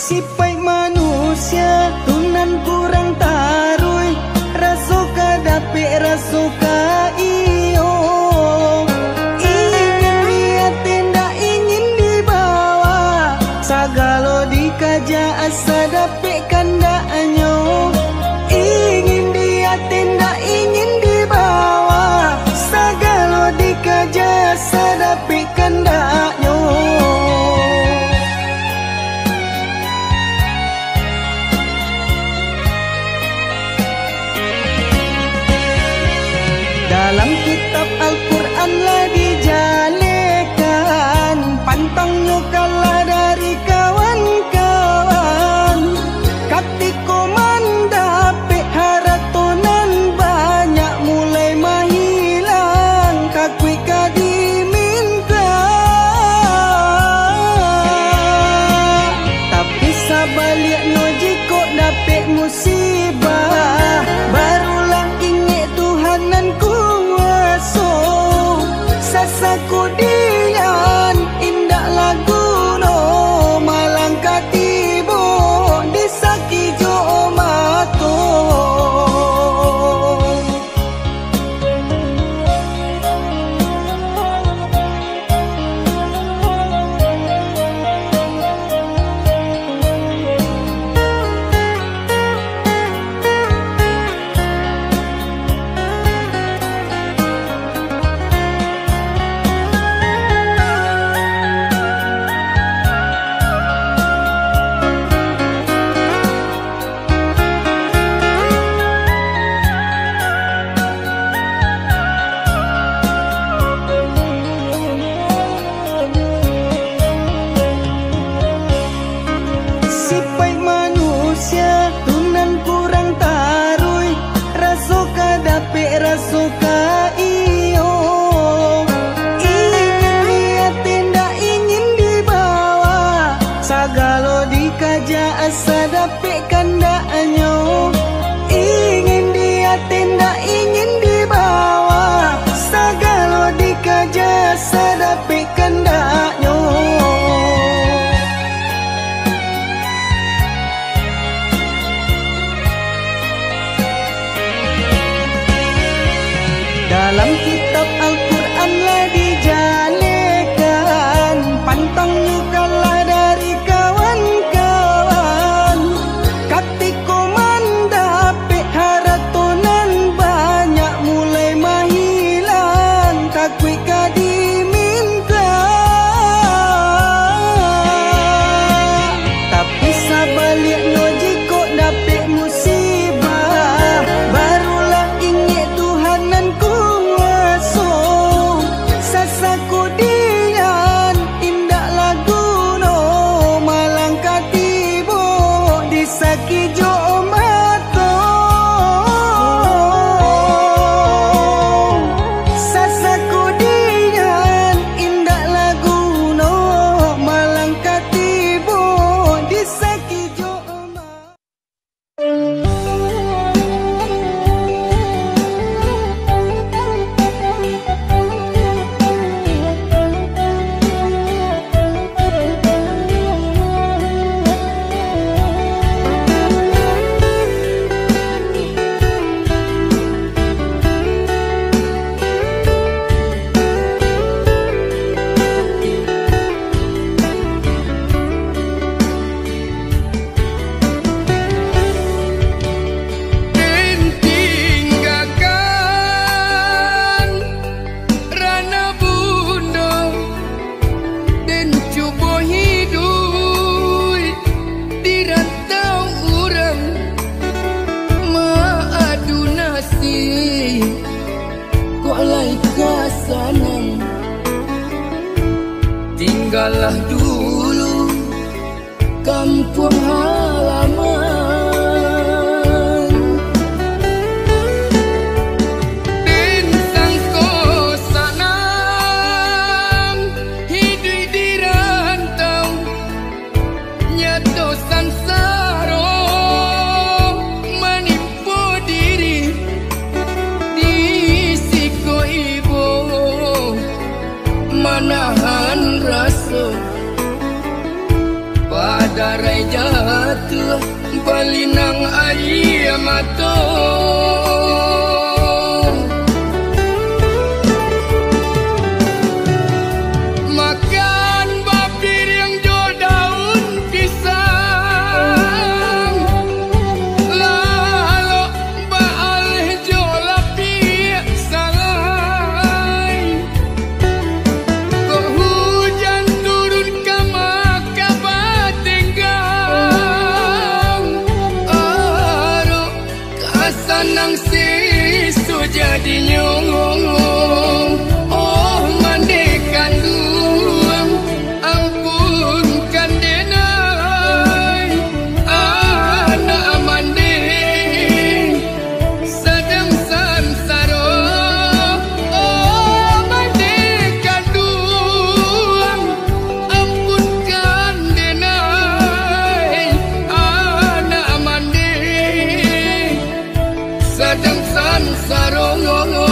Sipai manusia tunan kurang tarui, rasuka dapik rasuka iyo. Ingin dia tindak ingin dibawa, sagalo dikaja asa dapik kandaknya. Ingin dia tindak ingin dibawa, sagalo dikaja asa dapik kandaknya. Dalam kitab Al-Quran lah dijalekan, pantangnya kalah dari kawan-kawan. Katiko mandapik haratonan banyak mulai mahilang, kakui kadiminta. Tapi sabaliknya jika dapik musibah, barulah ingat Tuhanan kuasa. Sasaku dian indak lagu no, malang katibo disaki jo mato. Sipai manusia tunan kurang tarui, rasuka dapik rasuka iyo. Ingin dia tindak ingin dibawa, sagalo dikaja asa dapik kandaknya. Ingin dia tindak ingin dibawa, sagalo dikaja asa dapik kandaknya. Dalam kitab Al-Quran lah dijalekan, pantangnya kalah dari kawan-kawan. Katiko mandapik haratonan banyak mulai mahilang, kakui kadiminta. Tapi sabaliknya jika dapik musibah, barulah ingat Tuhanan kuasa. Sasaku dian indak lagu no, malang katibo disaki jo mato. Sasaku dian indak lagu no, malang katibo disaki jo mato. Tinggallah dulu kampung halaman, bintangku sanang hidup di rantau, nyato sansaro menipu diri di siko ibu, menahan rasa pada reja tu balinang air mata. Makan babir yang jo daun pisang, lalu baal jo lapi salai. Kok hujan turun kama kabatenggang, aro kasanang sisu jadi nyong. Oh mandekan duang, ampunkan denai, anak mande sedang sansaro. Oh mandekan duang, ampunkan denai, anak mande sedang sansaro.